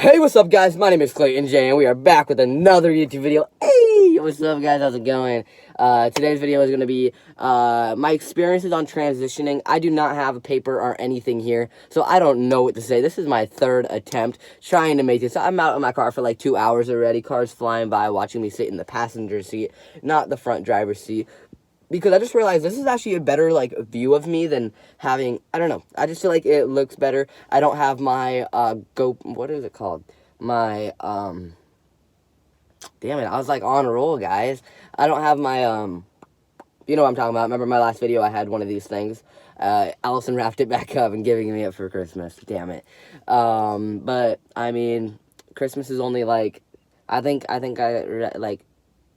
Hey, what's up, guys? My name is Clayton J, and we are back with another YouTube video. Hey, what's up, guys? How's it going? Today's video is going to be my experiences on transitioning. I do not have a paper or anything here, so I don't know what to say. This is my third attempt trying to make this. I'm out in my car for like 2 hours already. Cars flying by, watching me sit in the passenger seat, not the front driver's seat. Because I just realized this is actually a better, like, view of me than having, I don't know. I just feel like it looks better. I don't have my, what is it called? My, damn it, I was, like, on a roll, guys. I don't have my, you know what I'm talking about. Remember my last video, I had one of these things. Allison wrapped it back up and giving me it for Christmas. Damn it. But, I mean, Christmas is only, like, I think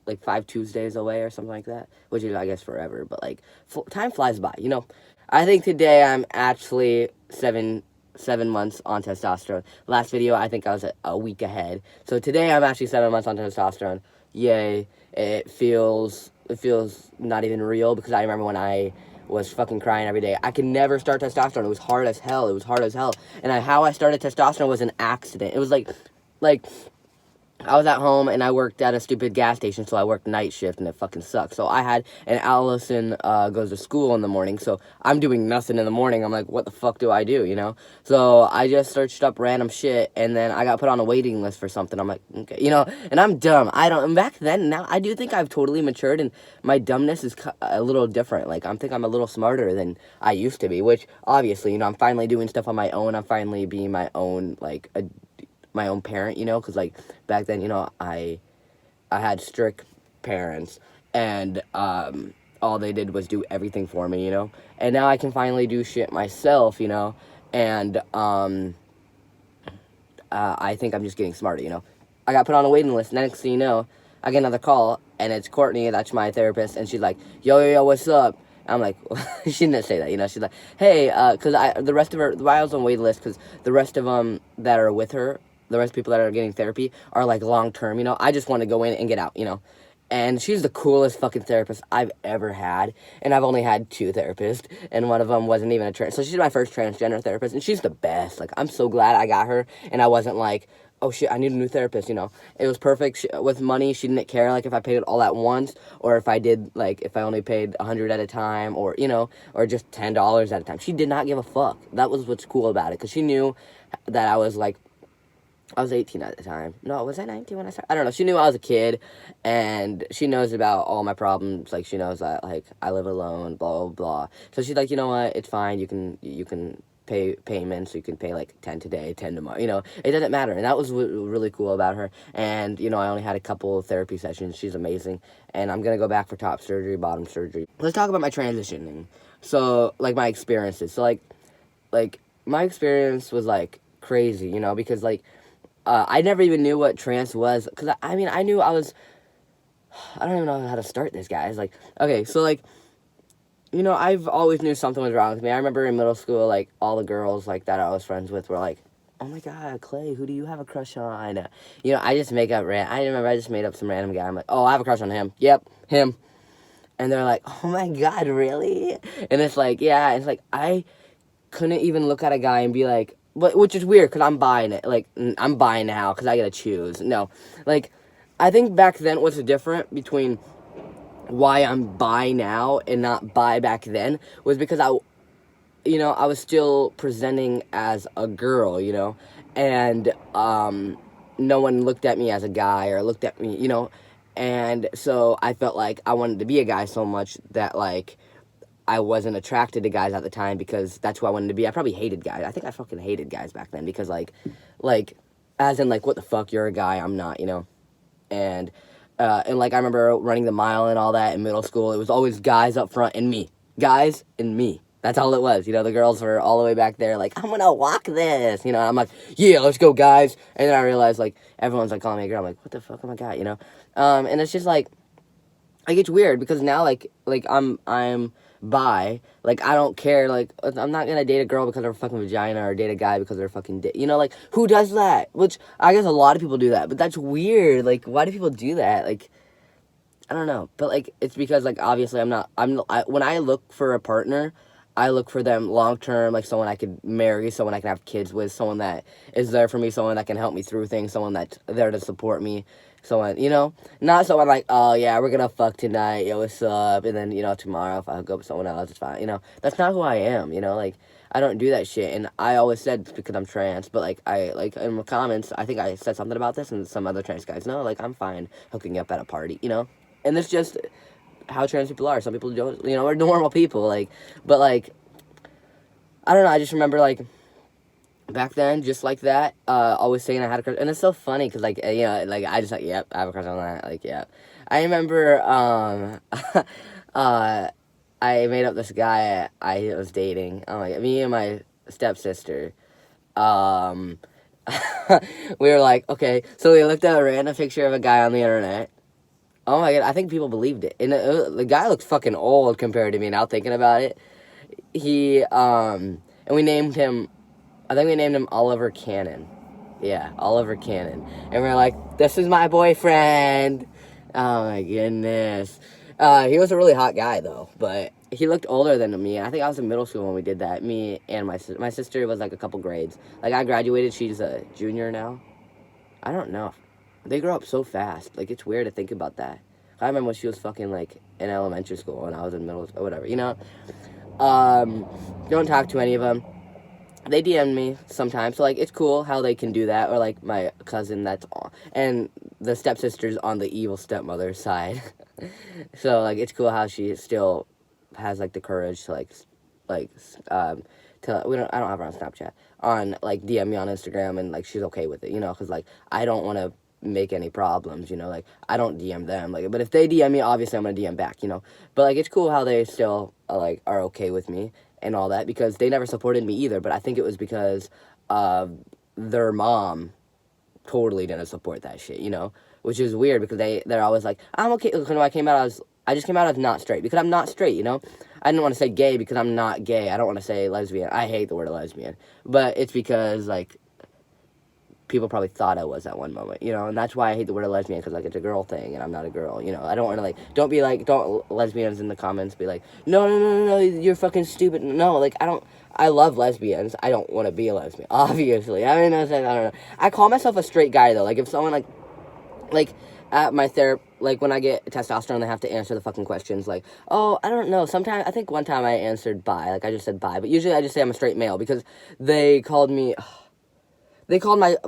like 5 Tuesdays away or something like that, which is, I guess, forever, but, like, time flies by, you know? I think today I'm actually seven months on testosterone. Last video, I think I was a week ahead. So today I'm actually 7 months on testosterone. Yay. It feels not even real, because I remember when I was fucking crying every day. I could never start testosterone. It was hard as hell. And how I started testosterone was an accident. It was like, I was at home, and I worked at a stupid gas station, so I worked night shift, and it fucking sucked. So and Allison goes to school in the morning, so I'm doing nothing in the morning. I'm like, what the fuck do I do, you know? So I just searched up random shit, and then I got put on a waiting list for something. I'm like, okay, you know, and I'm dumb. And back then, now, I do think I've totally matured, and my dumbness is a little different. Like, I think I'm a little smarter than I used to be, which, obviously, you know, I'm finally doing stuff on my own. I'm finally being my own, like, my own parent, you know, because, like, back then, you know, I had strict parents, and all they did was do everything for me, you know, and now I can finally do shit myself, you know, and I think I'm just getting smarter, you know. I got put on a waiting list, and next thing you know, I get another call, and it's Courtney, that's my therapist, and she's like, yo, what's up? I'm like, she didn't say that, you know, she's like, hey, because the rest of her, why I was on wait list, because the rest of them that are with her, the rest of people that are getting therapy are, like, long-term, you know. I just want to go in and get out, you know. And she's the coolest fucking therapist I've ever had. And I've only had 2 therapists. And one of them wasn't even a trans. So she's my first transgender therapist. And she's the best. Like, I'm so glad I got her. And I wasn't like, oh, shit, I need a new therapist, you know. It was perfect. With money, she didn't care, like, if I paid it all at once. Or if I did, like, if I only paid $100 at a time. Or, you know, or just $10 at a time. She did not give a fuck. That was what's cool about it. Because she knew that I was, like, I was 18 at the time. No, was I 19 when I started? I don't know. She knew I was a kid, and she knows about all my problems. Like, she knows that, like, I live alone, blah, blah, blah. So she's like, you know what? It's fine. You can pay payments. You can pay, like, 10 today, 10 tomorrow. You know, it doesn't matter. And that was really cool about her. And, you know, I only had a couple of therapy sessions. She's amazing. And I'm going to go back for top surgery, bottom surgery. Let's talk about my transitioning. So, like, my experiences. So, like my experience was, like, crazy, you know, because, like, I never even knew what trans was, because, I mean, I knew I was, I don't even know how to start this, guys. Like, okay, so, like, you know, I've always knew something was wrong with me. I remember in middle school, like, all the girls, like, that I was friends with were like, oh my god, Clay, who do you have a crush on? You know, I just made up some random guy. I'm like, oh, I have a crush on him. Yep, him. And they're like, oh my god, really? And it's like, yeah, it's like, I couldn't even look at a guy and be like, which is weird, because I'm buying it. Like, I'm buying now, because I gotta choose. No. Like, I think back then what's different between why I'm bi now and not bi back then was because I was still presenting as a girl, you know? And, no one looked at me as a guy or looked at me, you know? And so I felt like I wanted to be a guy so much that, like, I wasn't attracted to guys at the time, because that's who I wanted to be. I probably hated guys. I think I fucking hated guys back then, because, like, as in, like, what the fuck, you're a guy, I'm not, you know? And like, I remember running the mile and all that in middle school. It was always guys up front and me. Guys and me. That's all it was. You know, the girls were all the way back there, like, I'm gonna walk this, you know? And I'm like, yeah, let's go, guys. And then I realized, like, everyone's, like, calling me a girl. I'm like, what the fuck, oh my god, you know? And it's just, like it's weird, because now, like, I'm bi, like, I don't care, like, I'm not gonna date a girl because of her fucking vagina, or date a guy because of their fucking dick, you know, like, who does that? Which, I guess a lot of people do that, but that's weird, like, why do people do that? Like, I don't know, but, like, it's because, like, obviously when I look for a partner, I look for them long term, like someone I could marry, someone I can have kids with, someone that is there for me, someone that can help me through things, someone that's there to support me, someone, you know, not someone like, oh yeah, we're gonna fuck tonight, yo, what's up, and then, you know, tomorrow if I hook up with someone else, it's fine, you know, that's not who I am, you know, like, I don't do that shit, and I always said it's because I'm trans, but, like, in the comments, I think I said something about this, and some other trans guys, no, like, I'm fine hooking up at a party, you know, and it's just how trans people are. Some people don't, you know, we're normal people, like, but, like, I don't know, I just remember, like, back then, just like that, always saying I had a crush, and it's so funny, because, like, you know, like, I just, like, yep, I have a crush on that, like, yeah. I remember, I made up this guy I was dating, me and my stepsister, we were like, okay, so we looked at a random picture of a guy on the internet. Oh my god, I think people believed it. And the guy looks fucking old compared to me now thinking about it. And we named him, I think we named him Oliver Cannon. Yeah, Oliver Cannon. And we're like, this is my boyfriend. Oh my goodness. He was a really hot guy though, but he looked older than me. I think I was in middle school when we did that. Me and my sister was like a couple grades. Like I graduated, she's a junior now. I don't know. They grow up so fast. Like, it's weird to think about that. I remember when she was fucking, like, in elementary school and I was in middle school, whatever, you know? Don't talk to any of them. They DM me sometimes, so, like, it's cool how they can do that. Or, like, my cousin and the stepsister's on the evil stepmother's side. So, like, it's cool how she still has, like, the courage to, I don't have her on Snapchat, like, DM me on Instagram, and, like, she's okay with it, you know, because, like, I don't want to make any problems, you know, like, I don't DM them, like, but if they DM me, obviously I'm gonna DM back, you know, but, like, it's cool how they still, like, are okay with me and all that, because they never supported me either, but I think it was because, their mom totally didn't support that shit, you know, which is weird, because they're always like, I'm okay, when I just came out as not straight, because I'm not straight, you know, I didn't want to say gay, because I'm not gay, I don't want to say lesbian, I hate the word lesbian, but it's because, like, people probably thought I was at one moment, you know, and that's why I hate the word lesbian, because, like, it's a girl thing, and I'm not a girl, you know, I don't want to, like, don't lesbians in the comments be like, no, you're fucking stupid, no, like, I love lesbians, I don't want to be a lesbian, obviously, I mean, I don't know, I call myself a straight guy, though, like, if someone, like, at my therapy, like, when I get testosterone, they have to answer the fucking questions, like, oh, I don't know, sometimes, I think one time I answered bi, like, I just said bi, but usually I just say I'm a straight male, because they called my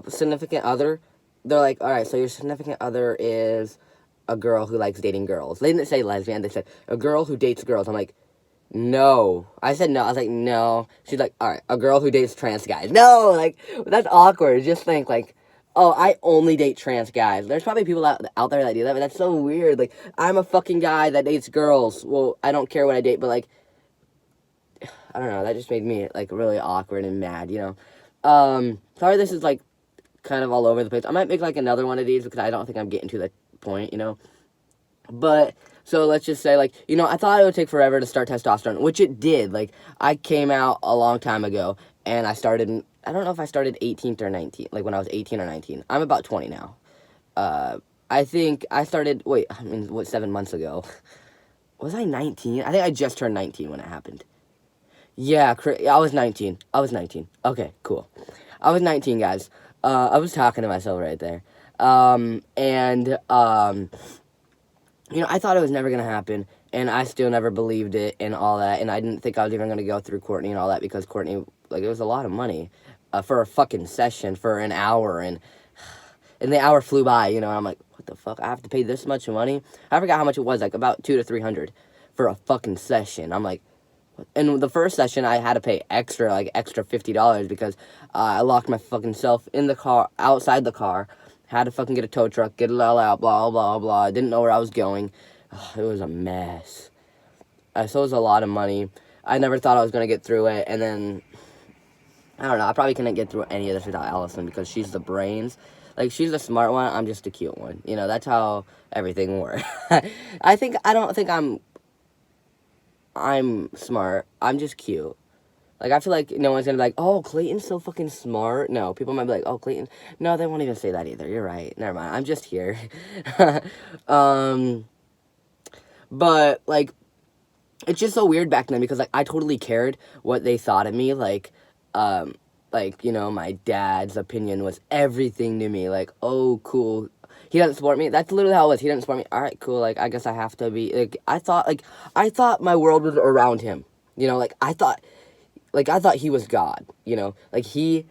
significant other, they're like, all right, so your significant other is a girl who likes dating girls. They didn't say lesbian, they said, a girl who dates girls. I'm like, no. I said no. I was like, no. She's like, all right, a girl who dates trans guys. No, like, that's awkward. Just think, like, oh, I only date trans guys. There's probably people out there that do that, but that's so weird. Like, I'm a fucking guy that dates girls. Well, I don't care what I date, but, like, I don't know, that just made me, like, really awkward and mad, you know? Sorry this is, like, kind of all over the place. I might make, like, another one of these, because I don't think I'm getting to the point, you know? But, so let's just say, like, you know, I thought it would take forever to start testosterone, which it did. Like, I came out a long time ago, and I don't know if I started 18th or 19th, like, when I was 18 or 19. I'm about 20 now. I think I started, 7 months ago? Was I 19? I think I just turned 19 when it happened. Yeah, I was 19. Okay, cool. I was 19, guys. I was talking to myself right there. You know, I thought it was never going to happen, and I still never believed it and all that, and I didn't think I was even going to go through Courtney and all that, because Courtney, like, it was a lot of money for a fucking session for an hour, and the hour flew by, you know, and I'm like, what the fuck? I have to pay this much money? I forgot how much it was, like, about $200 to $300 for a fucking session. I'm like, and the first session, I had to pay extra $50, because I locked my fucking self in the car, outside the car, had to fucking get a tow truck, get it all out, blah, blah, blah. I didn't know where I was going. It was a mess. So it was a lot of money. I never thought I was going to get through it, and then, I don't know, I probably couldn't get through any of this without Allison, because she's the brains. Like, she's the smart one, I'm just the cute one. You know, that's how everything works. I don't think I'm smart. I'm just cute. Like, I feel like no one's gonna be like, oh, Clayton's so fucking smart. No, people might be like, oh, Clayton. No, they won't even say that either. You're right. Never mind. I'm just here. But, like, it's just so weird back then because, like, I totally cared what they thought of me. Like, you know, my dad's opinion was everything to me. Like, oh, cool. He doesn't support me. That's literally how it was. He doesn't support me. All right, cool. Like, I guess I have to be, I thought my world was around him. You know, I thought he was God, you know? Like, he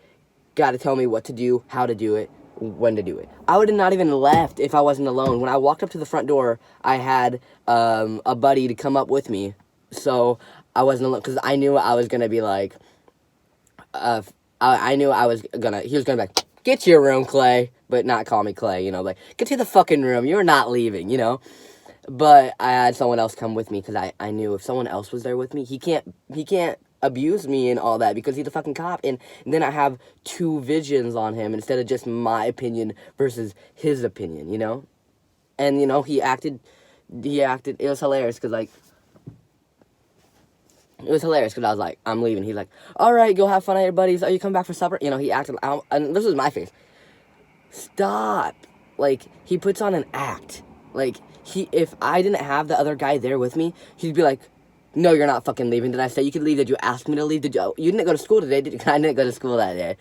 got to tell me what to do, how to do it, when to do it. I would have not even left if I wasn't alone. When I walked up to the front door, I had a buddy to come up with me, so I wasn't alone, because I knew I was going to be like, I knew he was going to be like, get to your room, Clay, but not call me Clay, you know, like, get to the fucking room, you're not leaving, you know? But I had someone else come with me, because I knew if someone else was there with me, he can't abuse me and all that, because he's a fucking cop, and then I have two visions on him instead of just my opinion versus his opinion, you know? And, you know, he acted, it was hilarious, because, like, I was like, I'm leaving. He's like, all right, go have fun at your buddies. Are you coming back for supper? You know, he acted, and this was my face. Stop. Like, he puts on an act. Like, if I didn't have the other guy there with me, he'd be like, no, you're not fucking leaving. Did I say you could leave? Did you ask me to leave? You didn't go to school today, did you? I didn't go to school that day.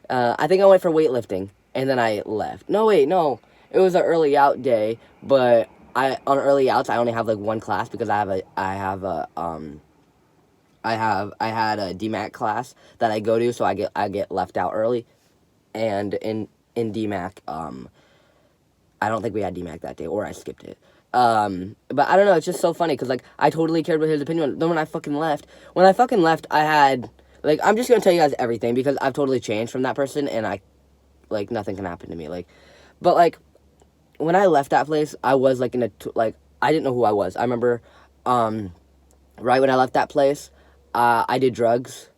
I think I went for weightlifting, and then I left. No, wait, no. It was an early out day, but on early outs, I only have, like, one class, because I had a DMAC class that I go to, so I get left out early. And in DMAC, I don't think we had DMAC that day, or I skipped it. But I don't know, it's just so funny, because, like, I totally cared what his opinion was. Then when I fucking left, I had, like, I'm just gonna tell you guys everything, because I've totally changed from that person, and nothing can happen to me, like, but, like, when I left that place, I was, like, I didn't know who I was. I remember, right when I left that place, I did drugs.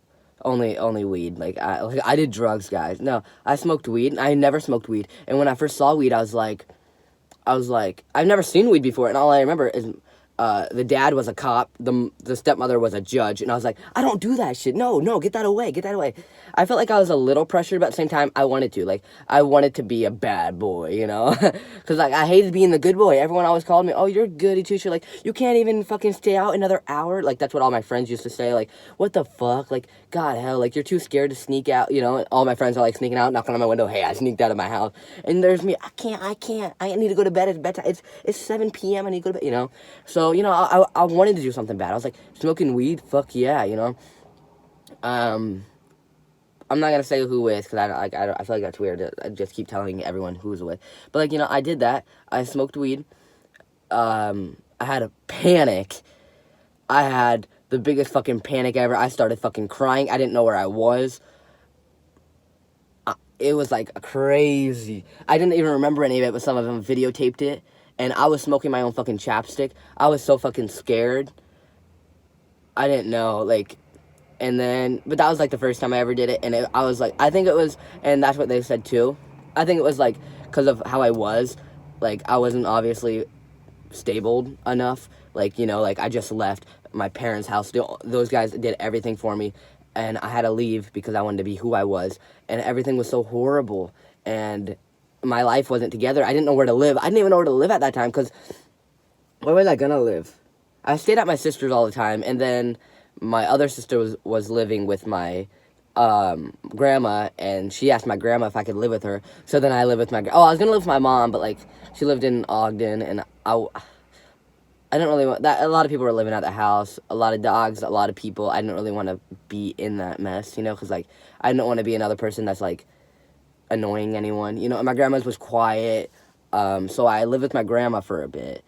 Only weed. I did drugs, guys. No, I smoked weed. I never smoked weed. And when I first saw weed, I was like, I've never seen weed before. And all I remember is, the dad was a cop, the stepmother was a judge, and I was like, I don't do that shit. No, get that away. I felt like I was a little pressured, but at the same time, I wanted to be a bad boy, you know? Because, like, I hated being the good boy. Everyone always called me, oh, you're goody two-shoes. Like, you can't even fucking stay out another hour. Like, that's what all my friends used to say. Like, what the fuck? Like, God, hell, like, you're too scared to sneak out, you know? And all my friends are, like, sneaking out, knocking on my window. Hey, I sneaked out of my house. And there's me, I can't. I need to go to bed. It's bedtime. It's 7 p.m. I need to go to bed, you know? So, you know, I wanted to do something bad. I was like, smoking weed? Fuck yeah, you know? I'm not gonna say who with, because I feel like that's weird. I just keep telling everyone who's with. But, like, you know, I did that. I smoked weed. I had a panic. I had the biggest fucking panic ever. I started fucking crying. I didn't know where I was. It was, like, crazy. I didn't even remember any of it, but some of them videotaped it. And I was smoking my own fucking chapstick. I was so fucking scared. I didn't know, like, and then, but that was, like, the first time I ever did it, and I was, like, I think it was, and that's what they said, too. I think it was, like, because of how I was, like, I wasn't obviously stable enough, like, you know, like, I just left my parents' house. Those guys did everything for me, and I had to leave because I wanted to be who I was, and everything was so horrible, and my life wasn't together. I didn't know where to live. I didn't even know where to live at that time, because where was I gonna live? I stayed at my sister's all the time, and then my other sister was living with my grandma, and she asked my grandma if I could live with her. So then I lived with I was gonna live with my mom, but, like, she lived in Ogden, and I didn't really want that. A lot of people were living at the house, a lot of dogs, a lot of people. I didn't really want to be in that mess, you know, because, like, I didn't want to be another person that's, like, annoying anyone, you know. And my grandma's was quiet, so I lived with my grandma for a bit.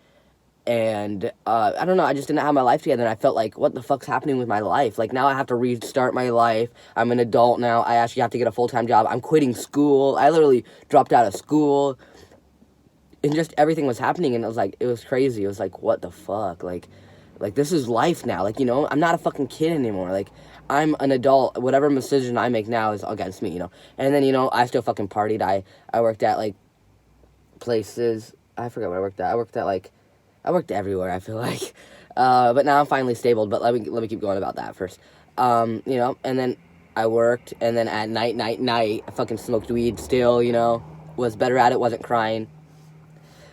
And, I don't know, I just didn't have my life together, and I felt like, what the fuck's happening with my life? Like, now I have to restart my life. I'm an adult now. I actually have to get a full-time job. I'm quitting school. I literally dropped out of school. And just everything was happening, and it was crazy. It was like, what the fuck? Like, this is life now. Like, you know, I'm not a fucking kid anymore. Like, I'm an adult. Whatever decision I make now is against me, you know. And then, you know, I still fucking partied. I worked at, like, places. I forgot what I worked at. I worked everywhere, I feel like. But now I'm finally stable, but let me keep going about that first. You know, and then I worked, and then at night, I fucking smoked weed still, you know. Was better at it, wasn't crying.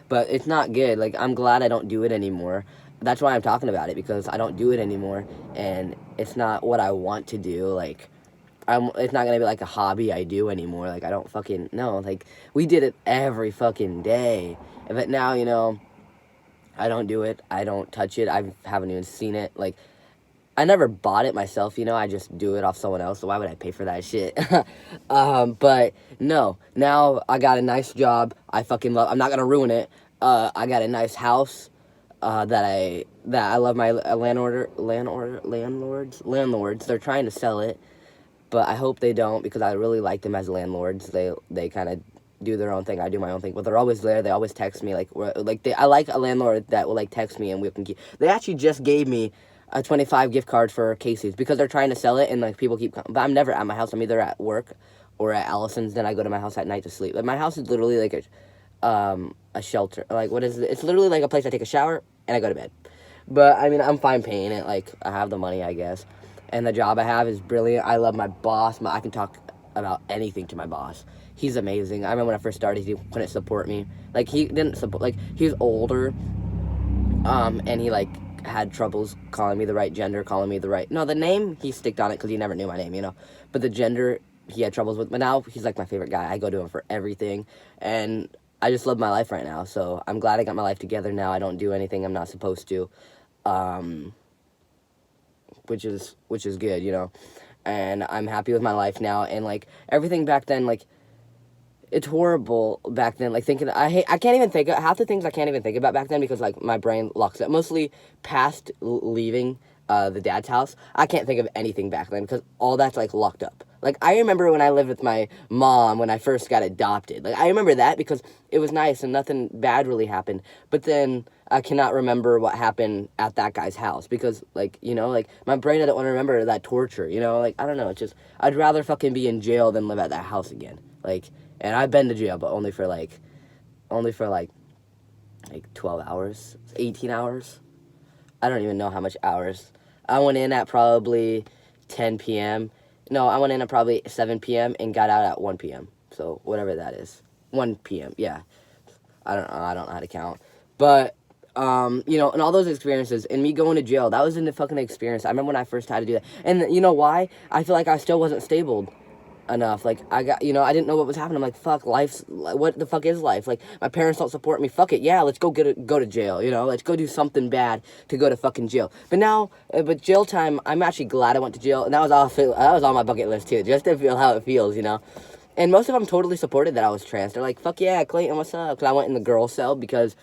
But it's not good. Like, I'm glad I don't do it anymore. that's why I'm talking about it, because I don't do it anymore, and it's not what I want to do. Like, it's not gonna be like a hobby I do anymore. Like, I don't fucking know. Like, we did it every fucking day, but now, you know, I don't do it. I don't touch it. I haven't even seen it. Like, I never bought it myself, you know. I just do it off someone else. So why would I pay for that shit? But no, now I got a nice job. I fucking love. I'm not gonna ruin it. I got a nice house. That I love my landlords. They're trying to sell it, but I hope they don't, because I really like them as landlords. They kind of do their own thing. I do my own thing, but they're always there. They always text me, I like a landlord that will like text me and we can keep. They actually just gave me a 25 gift card for Casey's, because they're trying to sell it, and like people keep coming. But I'm never at my house. I'm either at work or at Allison's. Then I go to my house at night to sleep. But my house is literally like a shelter. Like, what is it? It's literally like a place I take a shower and I go to bed. But I mean, I'm fine paying it. Like, I have the money, I guess. And the job I have is brilliant. I love my boss. I can talk about anything to my boss. He's amazing. I remember when I first started, he couldn't support me. Like, he didn't support. Like, he was older, and he like had troubles calling me the right gender, calling me the right. No, the name, he sticked on it because he never knew my name, you know. But the gender, he had troubles with. But now he's like my favorite guy. I go to him for everything, and I just love my life right now. So I'm glad I got my life together now. I don't do anything I'm not supposed to, which is good, you know. And I'm happy with my life now. And like everything back then, like, it's horrible back then. Like, thinking, I can't even think of half the things I can't even think about back then, because like my brain locks up. Mostly past leaving the dad's house. I can't think of anything back then, because all that's like locked up. Like, I remember when I lived with my mom when I first got adopted. Like, I remember that because it was nice and nothing bad really happened. But then I cannot remember what happened at that guy's house, because, like, you know, like, my brain doesn't want to remember that torture, you know? Like, I don't know. It's just, I'd rather fucking be in jail than live at that house again. Like, and I've been to jail, but only for 12 hours, 18 hours. I don't even know how much hours. I went in at probably 10 p.m. No, I went in at probably 7 p.m. and got out at 1 p.m. So whatever that is. 1 p.m. Yeah. I don't know how to count. But, you know, and all those experiences, and me going to jail, that was in the fucking experience. I remember when I first had to do that. And you know why? I feel like I still wasn't stable enough. Like, I didn't know what was happening. I'm like, fuck, what the fuck is life? Like, my parents don't support me. Fuck it. Yeah, let's go go to jail, you know? Let's go do something bad to go to fucking jail. But now, but jail time, I'm actually glad I went to jail. And that was on my bucket list too, just to feel how it feels, you know? And most of them totally supported that I was trans. They're like, fuck yeah, Clayton, what's up? Because I went in the girl cell because,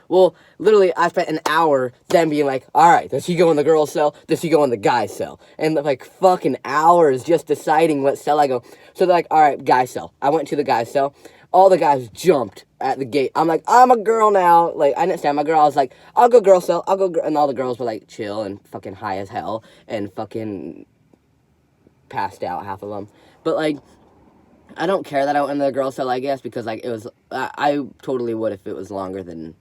well, literally, I spent an hour then being like, all right, does he go in the girl cell? Does he go in the guy cell? And like fucking hours just deciding what cell I go. So they're like, all right, guy cell. I went to the guy cell. All the guys jumped at the gate. I'm like, I'm a girl now. Like, I didn't say I'm a girl. I was like, I'll go girl cell. And all the girls were like chill and fucking high as hell and fucking passed out, half of them. But like, I don't care that I went in the girl cell, I guess, because like it was, I totally would if it was longer than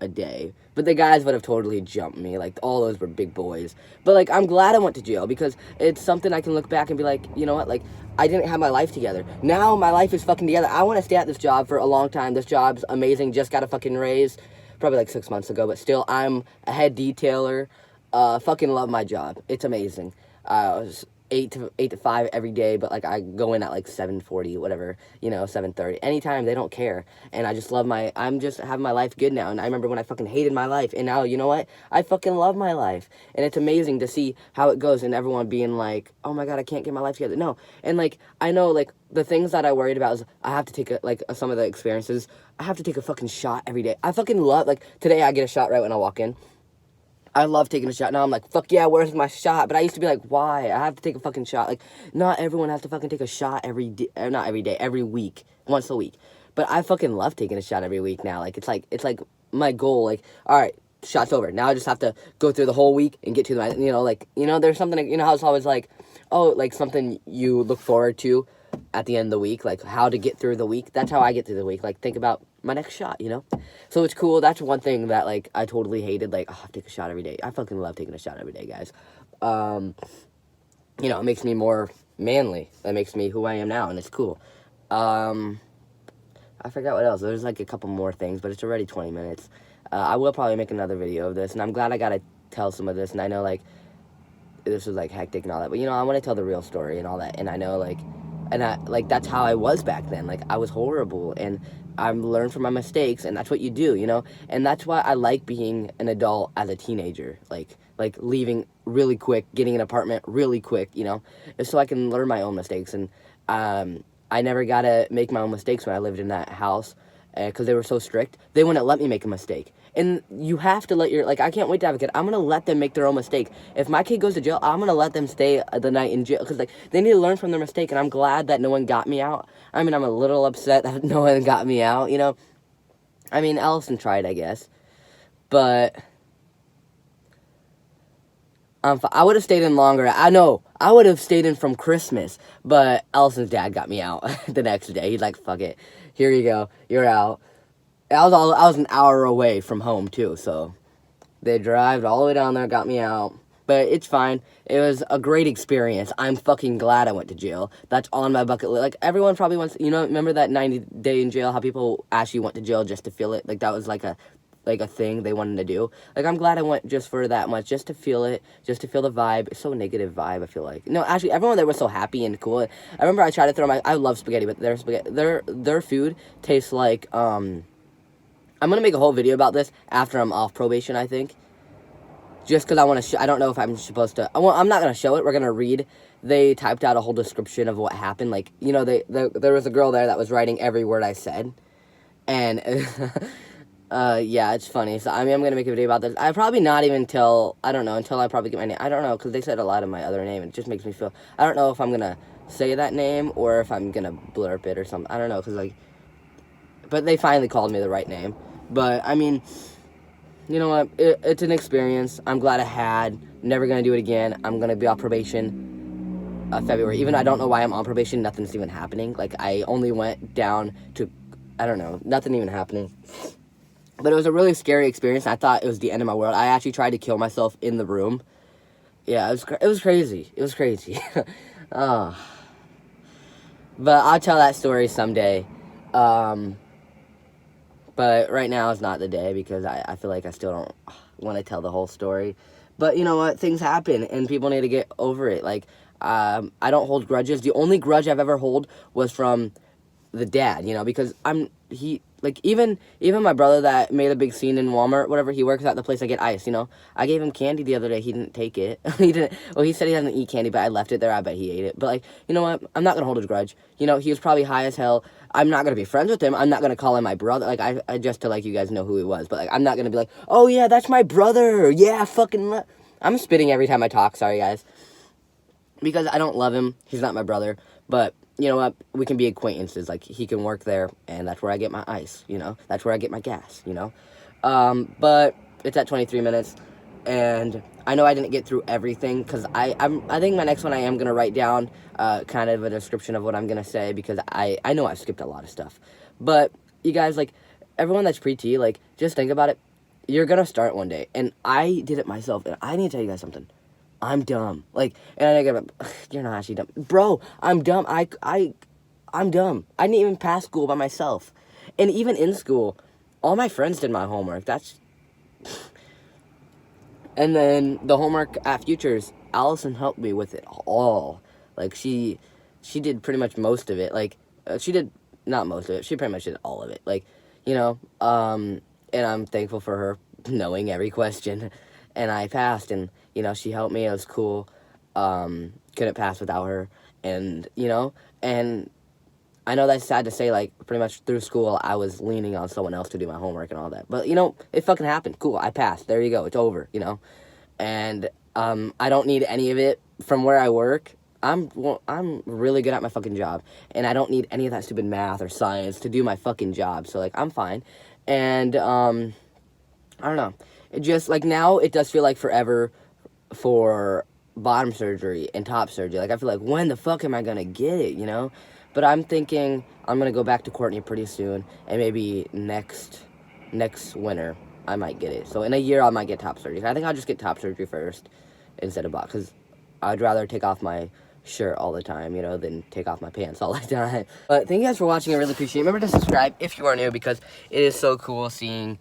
a day. But the guys would have totally jumped me. Like, all those were big boys. But like, I'm glad I went to jail, because it's something I can look back and be like, you know what, like, I didn't have my life together. Now my life is fucking together. I want to stay at this job for a long time. This job's amazing. Just got a fucking raise probably like 6 months ago, but still, I'm a head detailer. Fucking love my job. It's amazing. I was 8 to 5 every day, but like I go in at like 7:40, whatever, you know, 7:30. Anytime, they don't care. And I just love I'm just having my life good now. And I remember when I fucking hated my life, and now, you know what? I fucking love my life. And it's amazing to see how it goes, and everyone being like, oh my God, I can't get my life together. No. And like, I know, like, the things that I worried about is I have to take some of the experiences, I have to take a fucking shot every day. I fucking love, like, today I get a shot right when I walk in. I love taking a shot. Now I'm like, fuck yeah, where's my shot? But I used to be like, why? I have to take a fucking shot. Like, not everyone has to fucking take a shot every day. Not every day, every week. Once a week. But I fucking love taking a shot every week now. Like, it's like my goal. Like, all right, shot's over. Now I just have to go through the whole week and get to my, you know, like, you know, there's something, you know how it's always like, oh, like something you look forward to at the end of the week, like how to get through the week. That's how I get through the week. Like, think about my next shot, you know? So it's cool. That's one thing that, like, I totally hated. Like, oh, I take a shot every day. I fucking love taking a shot every day, guys. You know, it makes me more manly. That makes me who I am now, and it's cool. I forgot what else. There's like a couple more things, but it's already 20 minutes. I will probably make another video of this, and I'm glad I got to tell some of this, and I know, like, this was, like, hectic and all that, but, you know, I want to tell the real story and all that, and I know, like, and I, like, that's how I was back then. Like, I was horrible, and I learned from my mistakes, and that's what you do, you know, and that's why I like being an adult as a teenager, like leaving really quick, getting an apartment really quick, you know, so I can learn my own mistakes, and, I never got to make my own mistakes when I lived in that house, because they were so strict. They wouldn't let me make a mistake. And you have to let your, like, I can't wait to have a kid. I'm going to let them make their own mistake. If my kid goes to jail, I'm going to let them stay the night in jail. Because, like, they need to learn from their mistake. And I'm glad that no one got me out. I mean, I'm a little upset that no one got me out, you know. I mean, Allison tried, I guess. But I would have stayed in longer. I know. I would have stayed in from Christmas. But Allison's dad got me out the next day. He's like, fuck it. Here you go. You're out. I was an hour away from home, too, so they drove all the way down there, got me out, but it's fine. It was a great experience. I'm fucking glad I went to jail. That's on my bucket list. Like, everyone probably wants, you know, remember that 90-day in jail, how people actually went to jail just to feel it? Like, that was like a thing they wanted to do. Like, I'm glad I went just for that much, just to feel it, just to feel the vibe. It's so negative vibe, I feel like. No, actually, everyone there was so happy and cool. I remember I tried to throw I love spaghetti, but their food tastes like, I'm going to make a whole video about this after I'm off probation, I think. Just because I want to I don't know if I'm supposed to. I'm not going to show it. We're going to read. They typed out a whole description of what happened. Like, you know, there was a girl there that was writing every word I said. And, yeah, it's funny. So, I mean, I'm going to make a video about this. I probably not even until I probably get my name. I don't know, because they said a lot of my other name. It just makes me feel, I don't know if I'm going to say that name or if I'm going to blurp it or something. I don't know, because, like, but they finally called me the right name. But, I mean, you know what? It's an experience. I'm glad I had. Never going to do it again. I'm going to be off probation February. Even though I don't know why I'm on probation. Nothing's even happening. Like, I only went down to, I don't know. Nothing even happening. But it was a really scary experience. I thought it was the end of my world. I actually tried to kill myself in the room. Yeah, it was crazy. It was crazy. Oh. But I'll tell that story someday. But right now is not the day because I feel like I still don't want to tell the whole story. But you know what? Things happen and people need to get over it. Like, I don't hold grudges. The only grudge I've ever held was from the dad, you know, because even my brother that made a big scene in Walmart, whatever, he works at the place I get ice, you know. I gave him candy the other day. He didn't take it. He said he doesn't eat candy, but I left it there. I bet he ate it. But, like, you know what? I'm not going to hold his grudge. You know, he was probably high as hell. I'm not going to be friends with him. I'm not going to call him my brother. Like, I just to let you guys know who he was. But, like, I'm not going to be like, oh, yeah, that's my brother. Yeah, fucking I'm spitting every time I talk. Sorry, guys. Because I don't love him. He's not my brother. But you know what? We can be acquaintances. Like, he can work there, and that's where I get my ice, you know? That's where I get my gas, you know? But it's at 23 minutes, and I know I didn't get through everything, because I think my next one I am going to write down kind of a description of what I'm going to say, because I know I've skipped a lot of stuff. But, you guys, like, everyone that's pre-T, like, just think about it. You're going to start one day, and I did it myself, and I need to tell you guys something. I'm dumb. Like, and I get, you're not actually dumb. Bro, I'm dumb. I'm dumb. I didn't even pass school by myself. And even in school, all my friends did my homework. And then the homework at Futures, Allison helped me with it all. Like, she did pretty much most of it. Like, she did not most of it. She pretty much did all of it. Like, you know, and I'm thankful for her knowing every question. And I passed, and, you know, she helped me. It was cool. Couldn't pass without her. And, you know, and I know that's sad to say, like, pretty much through school, I was leaning on someone else to do my homework and all that. But, you know, it fucking happened. Cool, I passed. There you go. It's over, you know. And I don't need any of it from where I work. I'm really good at my fucking job. And I don't need any of that stupid math or science to do my fucking job. So, like, I'm fine. And, I don't know. It just, like, now it does feel like forever for bottom surgery and top surgery. Like, I feel like, when the fuck am I gonna get it, you know? But I'm thinking I'm gonna go back to Courtney pretty soon, and maybe next winter I might get it. So in a year I might get top surgery. I think I'll just get top surgery first instead of bottom, because I'd rather take off my shirt all the time, you know, than take off my pants all the time. But thank you guys for watching. I really appreciate it. Remember to subscribe if you are new, because it is so cool seeing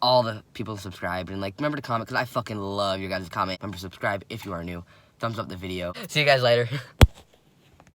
all the people subscribed. And, like, remember to comment, because I fucking love your guys' comment. Remember to subscribe if you are new. Thumbs up the video. See you guys later.